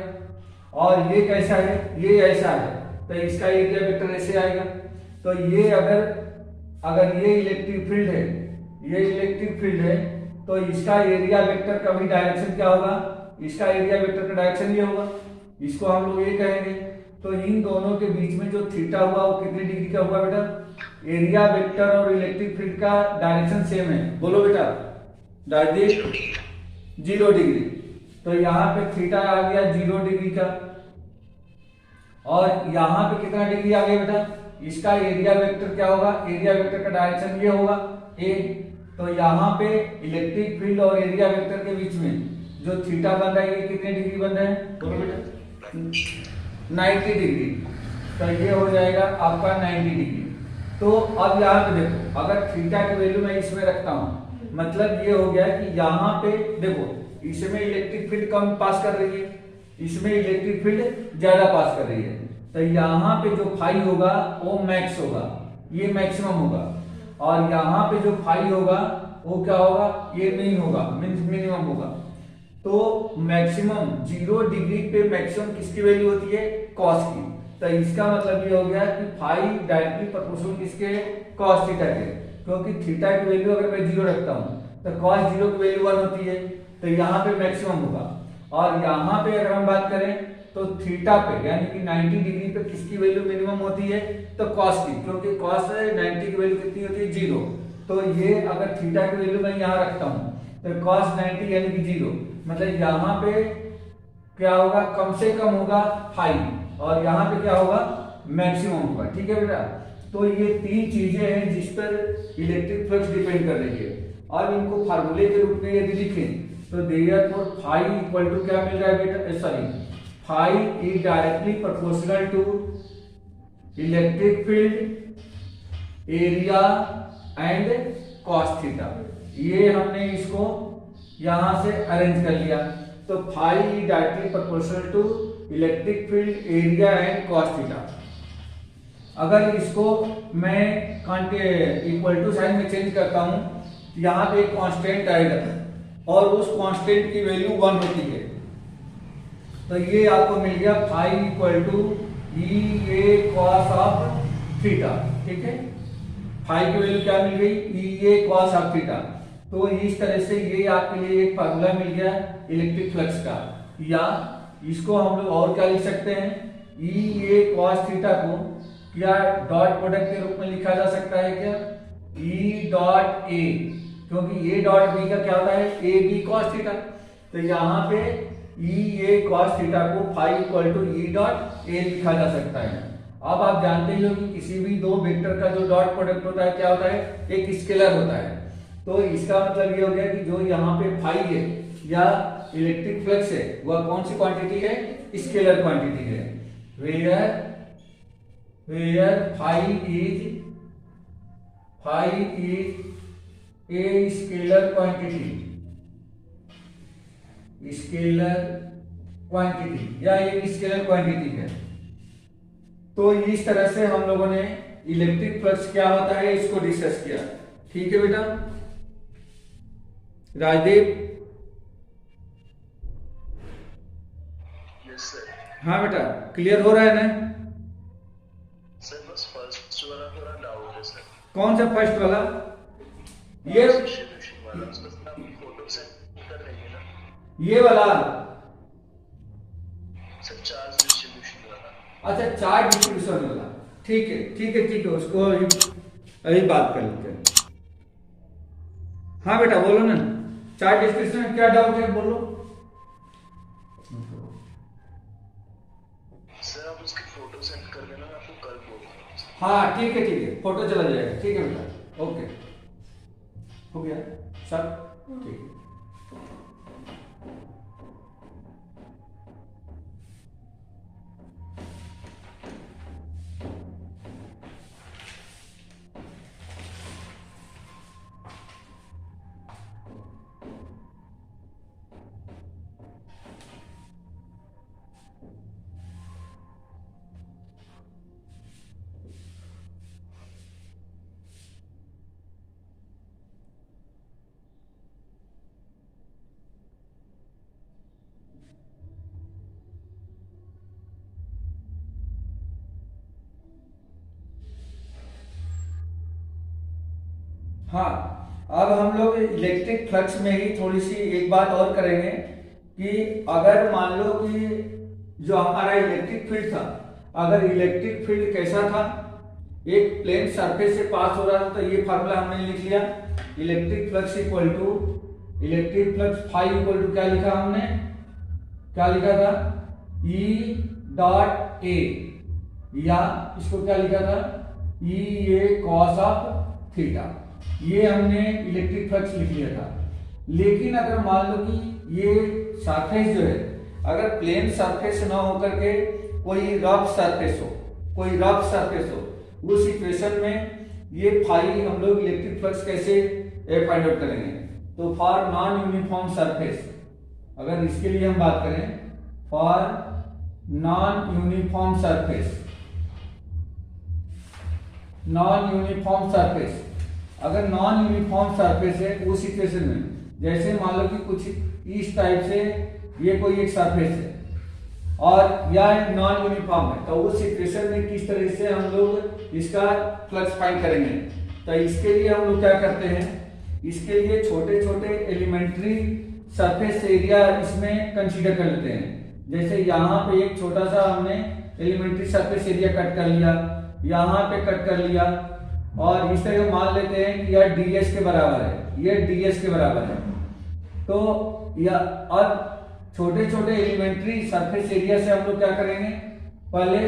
और ये कैसा है, ये ऐसा है, तो इसका एरिया वेक्टर ऐसे आएगा। तो ये अगर ये इलेक्ट्रिक फील्ड है, ये इलेक्ट्रिक फील्ड है, तो इसका एरिया वेक्टर का भी डायरेक्शन क्या होगा? इसका एरिया वेक्टर का डायरेक्शन ये होगा, इसको हम लोग ये कहेंगे। तो इन दोनों के बीच में जो थीटा हुआ वो कितने डिग्री का हुआ बेटा? एरिया वेक्टर और इलेक्ट्रिक फील्ड का डायरेक्शन सेम है, बोलो बेटा। Direct 0 degree. तो यहाँ पे थीटा आ गया 0 डिग्री का, और यहाँ पे कितना डिग्री आ गया बेटा? इसका एरिया वेक्टर क्या होगा? एरिया वेक्टर का डायरेक्शन ये होगा ए। तो यहाँ पे इलेक्ट्रिक फील्ड और एरिया वेक्टर के बीच में जो थीटा बन रहा है ये कितने डिग्री बन रहा है? बोलो बेटा 90 डिग्री। तो ये हो जाएगा आपका 90 डिग्री। तो अब यहाँ पे देखो, अगर थीटा की वैल्यू मैं इसमें रखता हूँ, मतलब ये हो गया कि यहाँ पे देखो इसमें इलेक्ट्रिक फील्ड कम पास कर रही है, इसमें इलेक्ट्रिक फील्ड ज्यादा पास कर रही है। तो यहाँ पे जो फाई होगा वो मैक्स होगा, ये मैक्सिमम होगा, और यहाँ पे जो फाई होगा वो क्या होगा? ये नहीं होगा, मिनिमम होगा। तो मैक्सिमम 0 डिग्री पे मैक्सिमम किसकी वैल्यू होती है? कॉस की। तो इसका मतलब ये हो गया कि फाई डायरेक्टली प्रोपोर्शनल किसके? कॉस थीटा के, क्योंकि थीटा की वैल्यू अगर मैं 0 रखता हूँ तो कॉस 0 की वैल्यू 1 होती है, तो यहाँ पे मैक्सिमम होगा। और यहाँ पे अगर हम बात करें तो थीटा पे यानी कि 90 डिग्री पे किसकी वैल्यू मिनिमम होती है? तो कॉस की, क्योंकि कॉस 90 की वैल्यू कितनी होती है? 0। तो ये अगर थीटा की वैल्यू मैं यहाँ रखता हूँ तो कॉस 90 यानी कि 0, मतलब यहाँ पे क्या होगा? कम से कम होगा फाई, और यहाँ पे क्या होगा? मैक्सिमम होगा। ठीक है बेटा। तो ये 3 चीजें हैं जिस पर इलेक्ट्रिक फ्लक्स डिपेंड कर रही है। और इनको फार्मूले के रूप में यदि लिखें तो देयरफॉर फाई इक्वल टू क्या मिल रहा है बेटा? Sorry, phi is directly proportional to electric field area and cos theta. ये हमने इसको यहां से अरेंज कर लिया। तो phi is directly proportional to electric field area and cos theta. अगर इसको मैं इक्वल टू साइन में चेंज करता हूं, यहाँ पे एक कांस्टेंट आएगा और उस कांस्टेंट की वैल्यू 1 होती है, तो ये आपको मिल गया phi equal to E A cos of theta. ठीक है, फाई की वैल्यू क्या मिल गई, E A cos of theta. तो इस तरह से ये आपके लिए एक फार्मूला मिल गया इलेक्ट्रिक फ्लक्स का। या इसको हम लोग और क्या लिख सकते हैं, ई ए कॉस थीटा को क्या डॉट प्रोडक्ट के रूप में लिखा जा सकता है क्या, ई डॉट ए, क्योंकि ए डॉट बी का क्या होता है, ए बी कॉस थीटा। तो यहाँ पे ई ए कॉस थीटा को phi equal to E dot A लिखा जा सकता है। अब आप जानते ही हो कि किसी भी दो वेक्टर का जो डॉट प्रोडक्ट होता है क्या होता है, एक स्केलर होता है। तो इसका मतलब ये हो गया कि जो यहाँ पे फाई है या इलेक्ट्रिक फ्लक्स है वह कौन सी क्वांटिटी है, स्केलर क्वांटिटी है। Where phi is a scalar quantity या एक स्केलर क्वांटिटी है। तो इस तरह से हम लोगों ने इलेक्ट्रिक फ्लक्स क्या होता है इसको डिस्कस किया। ठीक है बेटा, राजदीप। Yes sir. हाँ बेटा, क्लियर हो रहा है ना सर? बस फर्स्ट वाला थोड़ा डाउट है सर। कौन सा फर्स्ट वाला, ये वाला उसका फोटो सेंड कर देंगे ना, ये वाला सर चार्ज डिस्ट्रीब्यूशन वाला। अच्छा, चार्ज डिस्ट्रीब्यूशन वाला। ठीक है ठीक है ठीक है, उसको अभी बात कर लेते हैं। हाँ बेटा बोलो ना, चार्ज डिस्ट्रीब्यूशन में क्या डाउट है, बोलो। सर आप उसकी फोटो सेंड कर देना, मैं आपको कल बोलूंगा। हाँ ठीक है, फोटो चला जाएगा। ठीक है बेटा, ओके, हो गया सब ठीक है। हाँ, अब हम लोग इलेक्ट्रिक फ्लक्स में ही थोड़ी सी एक बात और करेंगे कि अगर मान लो कि जो हमारा इलेक्ट्रिक फील्ड था, अगर इलेक्ट्रिक फील्ड कैसा था, एक प्लेन सरफेस से पास हो रहा था, तो ये फार्मूला हमने लिख लिया, electric flux equal to electric flux phi equal to क्या लिखा हमने, क्या लिखा था, ई डॉट ए, या इसको क्या लिखा था, ई ए कॉस ऑफ थीटा। ये हमने इलेक्ट्रिक फ्लक्स लिख लिया था। लेकिन अगर मान लो कि ये सरफेस जो है, अगर प्लेन सरफेस ना होकर के कोई रफ सरफेस हो, उस सिचुएशन में ये फाई हम लोग इलेक्ट्रिक फ्लक्स कैसे फाइंड आउट करेंगे। तो फॉर नॉन यूनिफॉर्म सरफेस, अगर इसके लिए हम बात करें, फॉर नॉन यूनिफॉर्म सरफेस, अगर नॉन यूनिफॉर्म सरफेस है उस सिचुएशन में, जैसे मान लो कि कुछ इस टाइप से ये कोई एक सरफेस है और या नॉन यूनिफॉर्म है, तो उस सिचुएशन में किस तरह से हम लोग इसका फ्लक्स फाइंड करेंगे। तो इसके लिए हम लोग क्या करते हैं, इसके लिए छोटे छोटे एलिमेंट्री सरफेस एरिया इसमें कंसीडर कर लेते हैं। जैसे यहाँ पे एक छोटा सा हमने एलिमेंट्री सरफेस एरिया कट कर लिया, यहाँ पे कट कर लिया, और इस तरह मान लेते हैं कि यह ds के बराबर है, ये ds के बराबर है। तो यह अब छोटे छोटे एलिमेंट्री सरफेस एरिया से हम लोग क्या करेंगे, पहले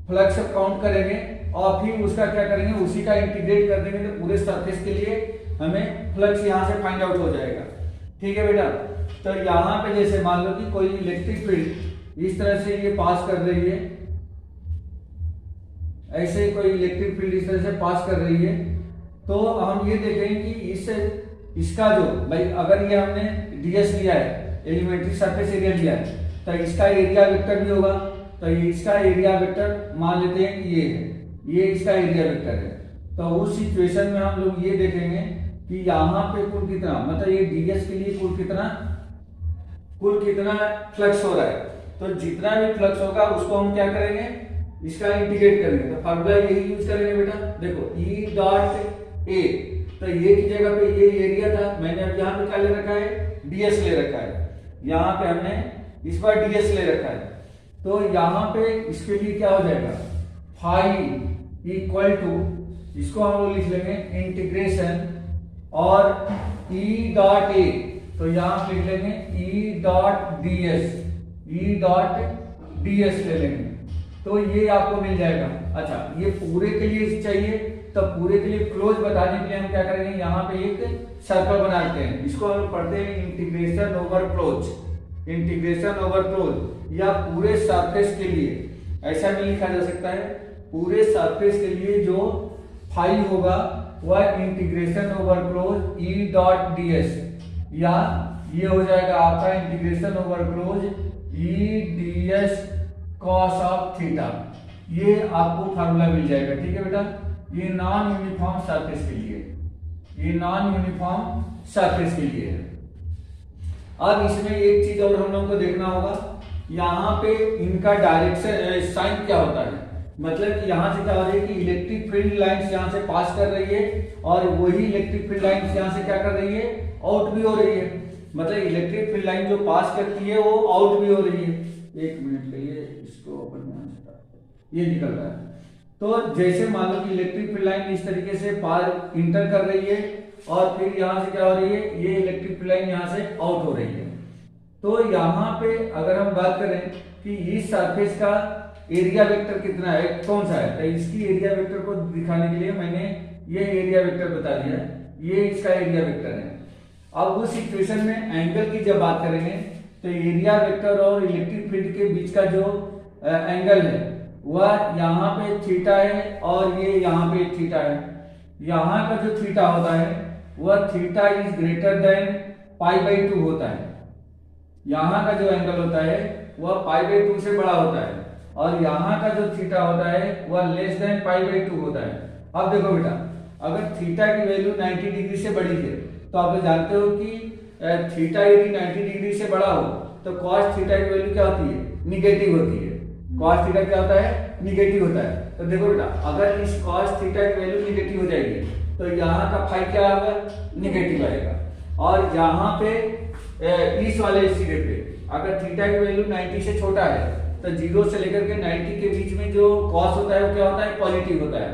फ्लक्स काउंट करेंगे और फिर उसका क्या करेंगे, उसी का इंटीग्रेट कर देंगे, तो पूरे सरफेस के लिए हमें फ्लक्स यहाँ से फाइंड आउट हो जाएगा। ठीक है बेटा, तो यहाँ पे जैसे मान लो कि कोई इलेक्ट्रिक फील्ड इस तरह से ये पास कर रही है, ऐसे कोई इलेक्ट्रिक फील्ड इस तरह से पास कर रही है, तो हम ये देखेंगे कि इसका जो भाई, अगर ये हमने ds लिया है, एलिमेंट्री सरफेस एरिया लिया है, तो इसका एरिया वेक्टर भी होगा। तो इसका एरिया वेक्टर मान लेते हैं कि ये है, ये इसका एरिया वेक्टर है। तो उस सिचुएशन में हम लोग ये देखेंगे कि यहाँ पे कुल कितना, मतलब ये ds के लिए कुल कितना फ्लक्स हो रहा है। तो जितना भी फ्लक्स होगा उसको हम क्या करेंगे, इसका इंटीग्रेट करेंगे। तो फार्मूला यही यूज करेंगे बेटा। देखो E डॉट ए, तो ये की जगह पे ये एरिया था, मैंने अब यहाँ पे क्या ले रखा है, ds ले रखा है। यहाँ पे हमने इस बार ds ले रखा है। तो यहाँ पे इसके लिए क्या हो जाएगा, फाई इक्वल टू, इसको हम लोग लिख लेंगे इंटीग्रेशन और E डॉट ए, तो यहाँ लिख लेंगे E डॉट ds ले लेंगे। तो ये आपको मिल जाएगा। अच्छा, ये पूरे के लिए चाहिए, तो पूरे के लिए क्लोज बताने के लिए हम क्या करेंगे, यहाँ पे एक सर्कल बनाते हैं। इसको हम पढ़ते हैं integration over close, integration over close. या पूरे सरफेस के लिए ऐसा भी लिखा जा सकता है, पूरे सरफेस के लिए जो फाई होगा वह integration over close E dot ds, या ये हो जाएगा आपका integration over close E ds cos of theta. ये आपको फार्मूला मिल जाएगा। ठीक है बेटा, ये नॉन यूनिफॉर्म सरफेस के लिए, ये नॉन यूनिफॉर्म सरफेस के लिए है। अब इसमें एक चीज और हम लोगों को देखना होगा, यहाँ पे इनका डायरेक्शन साइन क्या होता है। मतलब कि यहाँ से क्या हो रही है कि इलेक्ट्रिक फील्ड लाइंस यहाँ से पास कर रही है, और वही इलेक्ट्रिक फील्ड लाइंस यहाँ से क्या कर रही है, आउट भी हो रही है। मतलब इलेक्ट्रिक फील्ड लाइन जो पास करती है वो आउट भी हो रही है। एक मिनट के लिए इसको ओपन, ये निकल रहा है। तो जैसे मान लो कि इलेक्ट्रिक फील्ड लाइन इस तरीके से पार इंटर कर रही है, और फिर यहाँ से क्या हो रही है, ये इलेक्ट्रिक फील्ड लाइन यहाँ से आउट हो रही है। तो यहाँ पे अगर हम बात करें कि इस सरफेस का एरिया वेक्टर कितना है, कौन सा है, तो इसकी एरिया वेक्टर को दिखाने के लिए मैंने ये एरिया वेक्टर बता दिया, ये इसका एरिया वेक्टर है। अब उस सिचुएशन में एंगल की जब बात करेंगे, तो एरिया वेक्टर और इलेक्ट्रिक फील्ड के बीच का जो एंगल है वह यहाँ पे थीटा है, और ये यहाँ पे थीटा है। यहाँ का जो थीटा होता है वह थीटा इज ग्रेटर देन π/2 होता है। यहाँ का जो एंगल होता है वह π/2 से बड़ा होता है, और यहाँ का जो थीटा होता है वह लेस देन π/2 होता है। अब देखो बेटा, अगर थीटा की वैल्यू 90 डिग्री से बड़ी है, तो आप जानते हो कि थीटा यदि 90 डिग्री से बड़ा हो तो cos थीटा की वैल्यू क्या होती है, निगेटिव होती है। cos थीटा क्या होता है, निगेटिव होता है। तो देखो बेटा, अगर इस cos थीटा की वैल्यू निगेटिव हो जाएगी तो यहाँ का फाई क्या आएगा, निगेटिव आएगा। और यहाँ पे इस वाले सिरे पे अगर थीटा की वैल्यू 90 से छोटा है, तो 0 से लेकर के 90 के बीच में जो cos होता है वो क्या होता है, पॉजिटिव होता है।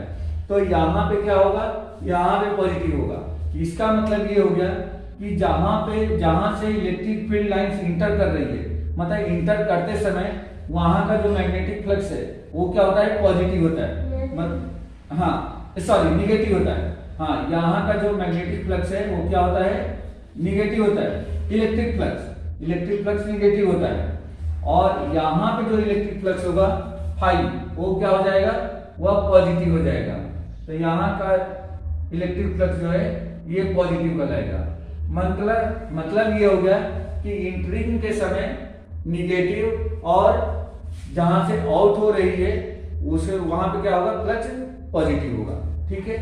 तो यहाँ पे क्या होगा, यहाँ पे पॉजिटिव होगा। इसका मतलब ये हो गया कि जहां से इलेक्ट्रिक फील्ड लाइंस इंटर कर रही है, मतलब इंटर करते समय वहां का जो मैग्नेटिक फ्लक्स है वो क्या होता है, पॉजिटिव होता है। हाँ सॉरी, निगेटिव होता है। हाँ, यहाँ का जो मैग्नेटिक फ्लक्स है वो क्या होता है, निगेटिव होता है। इलेक्ट्रिक फ्लक्स निगेटिव होता है, और यहाँ पे जो इलेक्ट्रिक फ्लक्स होगा फाई, वो क्या हो जाएगा, वह पॉजिटिव हो जाएगा। तो यहाँ का इलेक्ट्रिक फ्लक्स जो है ये पॉजिटिव कहलाएगा। मतलब ये हो गया कि इंटरिंग के समय निगेटिव, और जहां से आउट हो रही है उसे वहां पे क्या होगा, फ्लक्स पॉजिटिव होगा। ठीक है,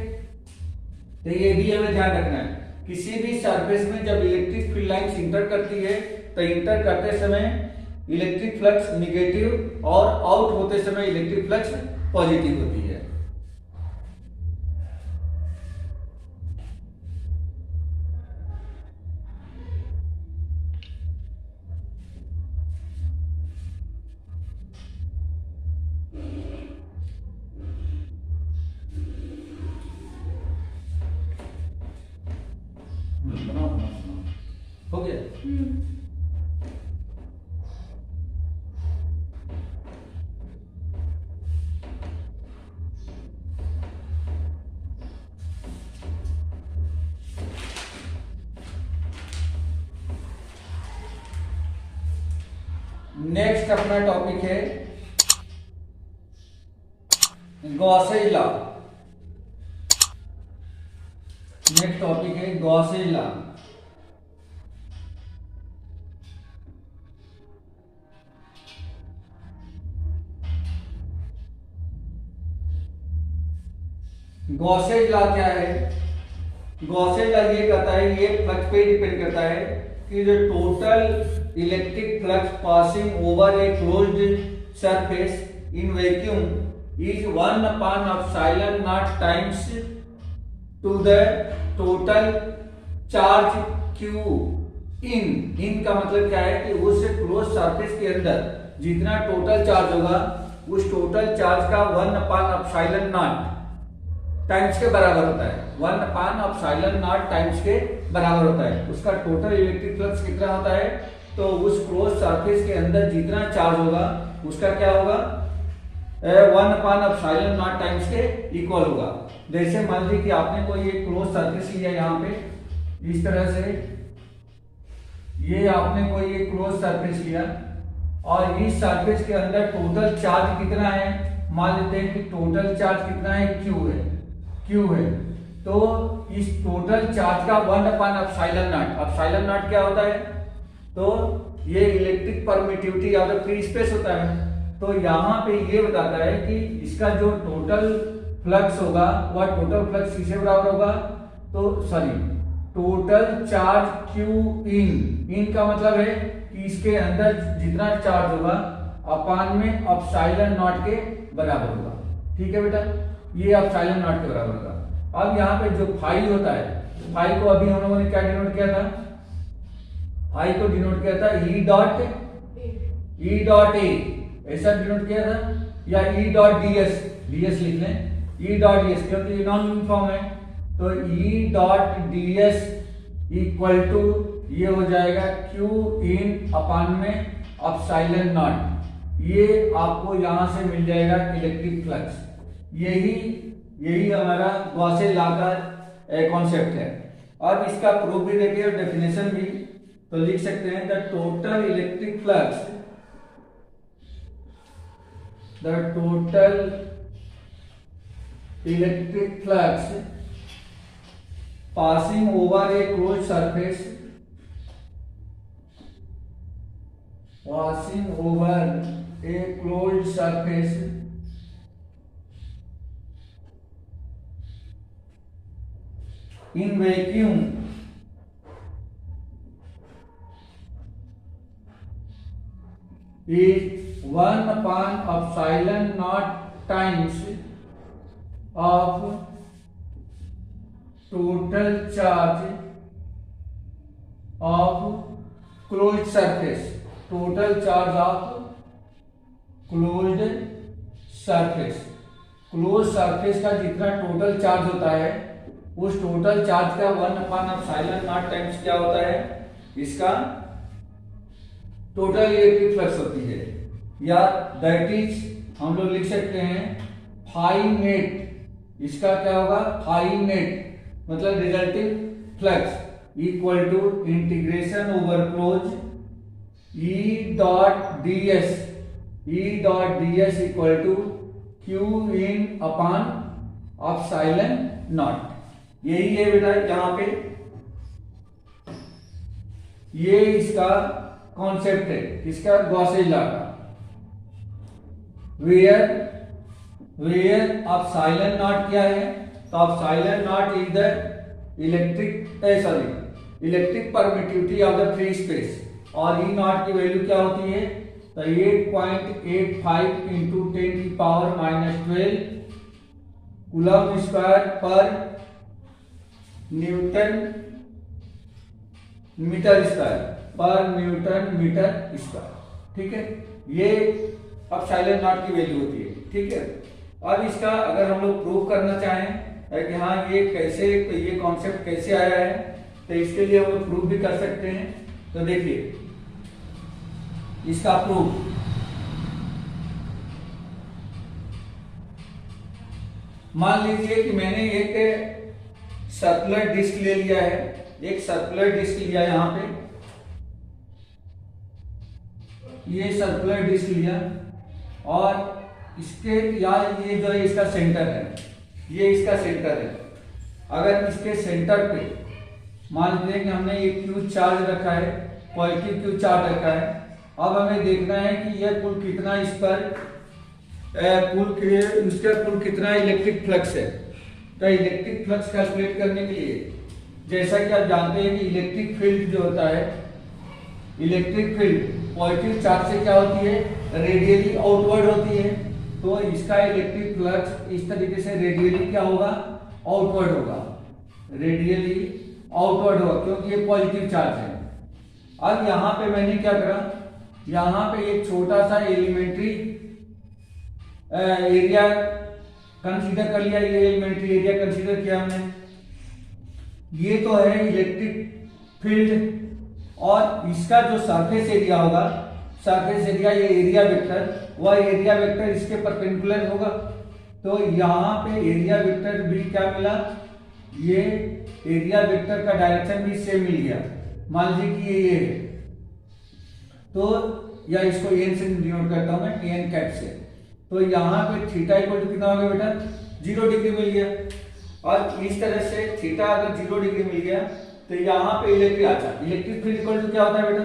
तो ये भी हमें ध्यान रखना है। किसी भी सरफेस में जब इलेक्ट्रिक फील्ड लाइंस इंटर करती है तो इंटर करते समय इलेक्ट्रिक फ्लक्स निगेटिव, और आउट होते समय इलेक्ट्रिक फ्लक्स पॉजिटिव होती है। हो गया। नेक्स्ट अपना टॉपिक है गॉसेज लॉ। नेक्स्ट टॉपिक है गॉसेज लॉ। गॉसेज लॉ क्या है? गॉसेज लॉ ये कहता है, ये फ्लक्स पे डिपेंड करता है कि जो total electric flux passing over a closed surface in vacuum is 1 upon epsilon naught times to the total charge Q इन का मतलब क्या है कि उस क्लोज सरफेस के अंदर जितना टोटल चार्ज होगा उस टोटल चार्ज का 1 upon epsilon naught टाइम्स के बराबर होता है। 1 upon epsilon naught टाइम्स के बराबर होता है। उसका टोटल इलेक्ट्रिक फ्लक्स कितना होता है? तो उस क्लोज सरफेस के अंदर जितना चार्ज होगा उसका क्या होगा? 1 upon epsilon naught टाइम्स के इक्वल होगा। जैसे मान लीजिए कि आपने कोई एक क्लोज सरफेस लिया यहाँ पे इस तरह से, ये आपने कोई एक क्लोज सरफेस लिया और इस सरफेस के अंदर टोटल चार्ज कितना है? मान लेते हैं कि टोटल चार्ज कितना है? Q है। तो इस टोटल चार्ज का 1 upon epsilon naught, epsilon naught क्या होता है? तो ये इलेक्ट्रिक परमिटिविटी या तो फ्री स्पेस होता है। तो यहाँ पे ये बताता है कि इसका जो टोटल फ्लक्स होगा वह टोटल फ्लक्स किससे बराबर होगा? तो सॉरी, टोटल चार्ज Q इन का मतलब है कि इसके अंदर जितना चार्ज होगा अपान में एप्सिलॉन नॉट के बराबर होगा। ठीक है बेटा, ये एप्सिलॉन नॉट के बराबर होगा। अब यहाँ पे जो फाई होता है, फाई को अभी हम लोगों ने क्या डिनोट किया था? फाई को डिनोट किया था E डॉट ए, ऐसा डिनोट किया था, या E डॉट ds लिख लें, E डॉट ds क्योंकि ये नॉन यूनिफॉर्म है। तो E dot ds equal to ये हो जाएगा Q इन अपान में एप्सिलॉन नॉट। ये आपको यहां से मिल जाएगा इलेक्ट्रिक फ्लक्स। यही हमारा गॉसेज लॉ का कॉन्सेप्ट है। अब इसका प्रूफ भी देखिए और डेफिनेशन भी, तो लिख सकते हैं the total electric flux passing over a closed surface in vacuum is 1 upon epsilon naught times of total charge of closed surface, total charge of closed surface, closed surface का जितना टोटल चार्ज होता है उस total charge का 1 upon epsilon naught times क्या होता है? इसका टोटल इलेक्ट्रिक फ्लक्स होती है, या दैट इज हम लोग लिख सकते हैं फाई नेट। इसका क्या होगा? फाई नेट मतलब resulting flux equal to integration over close E dot ds equal to Q in upon epsilon naught. यही है बेटा यहाँ पे, ये इसका कॉन्सेप्ट है, इसका गॉसेज लॉ का। वेयर एप्सिलॉन नॉट क्या है? तो epsilon not is the electric permittivity of the free space, और ई नॉट की वैल्यू क्या होती है? तो 8.85 इंटू 10 की पावर -12 कूलम स्क्वायर पर न्यूटन मीटर स्क्वायर। ठीक है, ये एप्सिलॉन नॉट की वैल्यू होती है। ठीक है, अब इसका अगर हम लोग प्रूव करना चाहें कि हाँ ये कैसे, ये कॉन्सेप्ट कैसे आया है, तो इसके लिए हम लोग प्रूव भी कर सकते हैं। तो देखिए इसका प्रूफ, मान लीजिए कि मैंने एक सर्कुलर डिस्क ले लिया है, एक सर्कुलर डिस्क लिया यहाँ पे, ये सर्कुलर डिस्क लिया और इसके या ये जो है इसका सेंटर है, ये इसका सेंटर है। अगर इसके सेंटर पे मान लीजिए कि हमने एक क्यू चार्ज रखा है, पॉजिटिव क्यू चार्ज रखा है। अब हमें देखना है कि यह कुल कितना इस पर कुल कितना इलेक्ट्रिक फ्लक्स है। तो इलेक्ट्रिक फ्लक्स कैलकुलेट करने के लिए जैसा कि आप जानते हैं कि इलेक्ट्रिक फील्ड जो होता है, इलेक्ट्रिक फील्ड पॉजिटिव चार्ज से क्या होती है, रेडियली आउटवर्ड होती है। तो इसका इलेक्ट्रिक फ्लक्स इस तरीके से रेडियली क्या होगा, आउटवर्ड होगा, रेडियली आउटवर्ड होगा क्योंकि ये पॉजिटिव चार्ज है। अब यहाँ पे मैंने क्या करा, यहाँ पे एक छोटा सा एलिमेंट्री एरिया कंसीडर कर लिया, ये एलिमेंट्री एरिया कंसीडर किया हमने। ये तो है इलेक्ट्रिक फील्ड और इसका जो सरफेस एरिया होगा, सरफेस एरिया ये एरिया वेक्टर, वह एरिया वेक्टर इसके परपेंडिकुलर होगा। तो यहाँ पे एरिया वेक्टर भी क्या मिला, ये एरिया वेक्टर का डायरेक्शन भी सेम मिल गया। मान लीजिए कि ये है, तो या इसको एन से डिनोट करता हूं मैं, एन कैप से। तो यहाँ पे थीटा इक्वल टू कितना हो गया बेटा, 0 डिग्री मिल गया। और इस तरह से थीटा अगर 0 डिग्री मिल गया तो यहाँ पे इलेक्ट्रिक फील्ड इक्वल टू क्या होता है बेटा,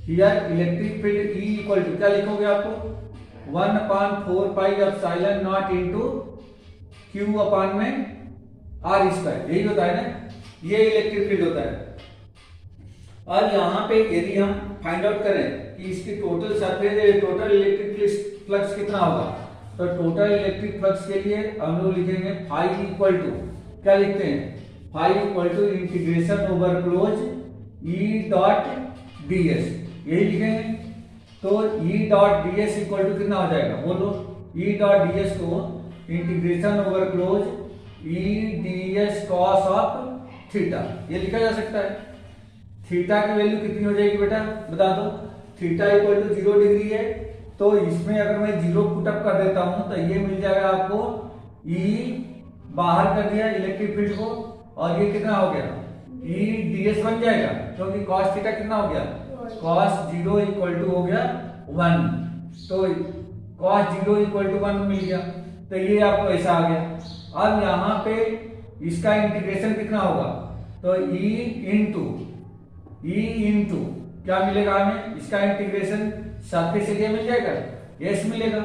here electric field E equal to क्या लिखोगे आपको, 1/4 pi epsilon naught into Q upon में आर स्क्वायर, यही होता है ना, ये इलेक्ट्रिक फील्ड होता है। और यहाँ पे यदि हम फाइंड आउट करें कि इसकी total surface, total electric flux कितना होगा, तो टोटल इलेक्ट्रिक फ्लक्स के लिए हम लोग लिखेंगे फाई इक्वल टू क्या लिखते हैं, phi equal to integration over close E dot D S, यही लिखेंगे। तो E dot D S equal to कितना हो जाएगा, बोलो, ई डॉट डी एस को integration over close E D S cos of theta, ये लिखा जा सकता है। थीटा की वैल्यू कितनी हो जाएगी बेटा, बता दो, थीटा इक्वल टू 0 डिग्री है, तो इसमें अगर मैं 0 पुटअप कर देता हूं तो ये मिल जाएगा आपको, ई बाहर कर दिया इलेक्ट्रिक फील्ड को, और ये कितना हो गया, ई ds बन जाएगा, क्योंकि cos थीटा कितना हो गया, cos 0 इक्वल टू हो गया 1, तो cos 0 इक्वल टू 1 मिल गया। तो ये आपको ऐसा आ गया। अब यहाँ पे इसका इंटीग्रेशन कितना होगा, तो ई इंटू क्या मिलेगा हमें, इसका इंटीग्रेशन सरफेस एरिया मिल जाएगा, यस मिलेगा।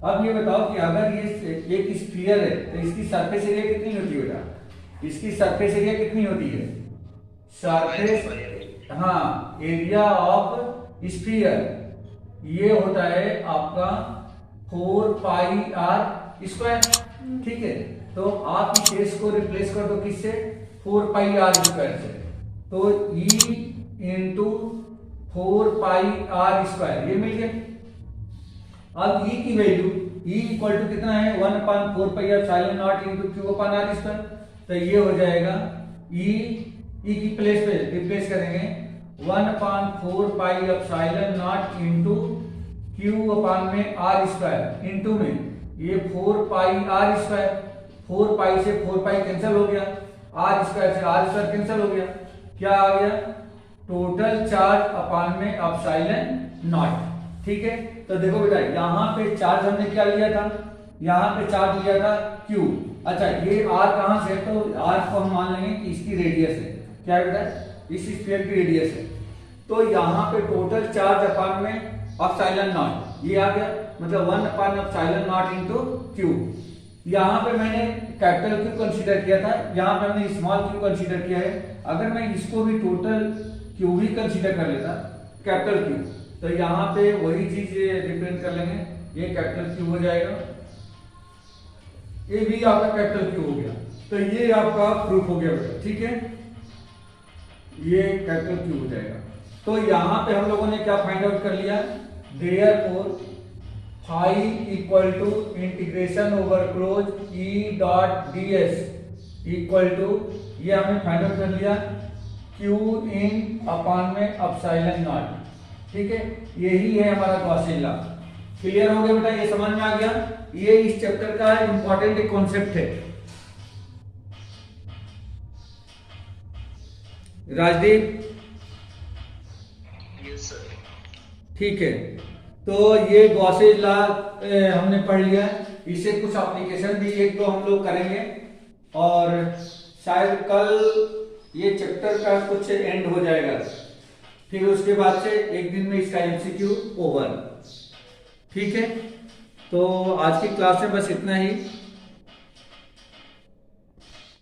अब ये बताओ कि अगर ये एक स्फीयर है तो इसकी सरफेस एरिया कितनी होती है बेटा, इसकी सरफेस एरिया कितनी होती है, सरफेस, हाँ, एरिया ऑफ स्फीयर ये होता है आपका 4 पाई आर स्क्वायर, ठीक है। तो आप इस एस को रिप्लेस कर दो किससे, 4 पाई आर स्क्वायर से, तो E into 4 pi R square ये मिल गया। अब ई की वैल्यू, ई इक्वल टू कितना है, 1/4 pi epsilon naught into Q upon R square, तो ये हो जाएगा ई की प्लेस पे रिप्लेस करेंगे 1/4 pi epsilon naught into Q upon में आर स्क्वायर, इनटू में ये 4 पाई आर स्क्वायर, 4 पाई से 4 पाई कैंसिल हो गया, आर स्क्वायर से आर स्क्वायर कैंसिल हो गया, क्या आ गया, टोटल चार्ज अपान में एप्सिलॉन नॉट, ठीक है। तो देखो बेटा यहाँ पे चार्ज हमने क्या लिया था, यहाँ पे चार्ज लिया था Q, अच्छा ये R कहाँ से है, तो R को हम मान लेंगे कि इसकी रेडियस है, क्या है बेटा, इस स्फीयर की रेडियस है। तो यहाँ पे टोटल चार्ज अपान में एप्सिलॉन नॉट ये आ गया, मतलब 1/एप्सिलॉन नॉट इनटू Q। यहाँ पे मैंने कैपिटल Q कंसीडर किया था, यहाँ पे हमने स्मॉल q कंसीडर किया है। अगर मैं इसको भी टोटल Q भी कंसीडर कर लेता कैपिटल Q, तो यहाँ पे वही चीज रिप्रेजेंट कर लेंगे, ये कैपिटल Q हो जाएगा, ये भी आपका कैपिटल Q हो गया। तो ये आपका प्रूफ हो गया बेटा, ठीक है, ये कैपिटल Q हो जाएगा। तो यहाँ पे हम लोगों ने क्या फाइंड आउट कर लिया, therefore phi equal to integration over close E dot D S equal to, ये हमने फाइंड आउट कर लिया Q इन अपान में एप्सिलॉन नॉट, ठीक है, यही है हमारा गॉसियन लॉ। क्लियर हो गया बेटा, ये समझ में आ गया, ये इस चैप्टर का इंपॉर्टेंट एक कॉन्सेप्ट है। राजदीप, यस सर, ठीक है, तो ये गॉसियन लॉ हमने पढ़ लिया, इससे कुछ एप्लीकेशन भी एक दो हम लोग करेंगे, और शायद कल ये चैप्टर का कुछ एंड हो जाएगा, फिर उसके बाद से एक दिन में इसका एमसीक्यू ओवर, ठीक है। तो आज की क्लास में बस इतना ही।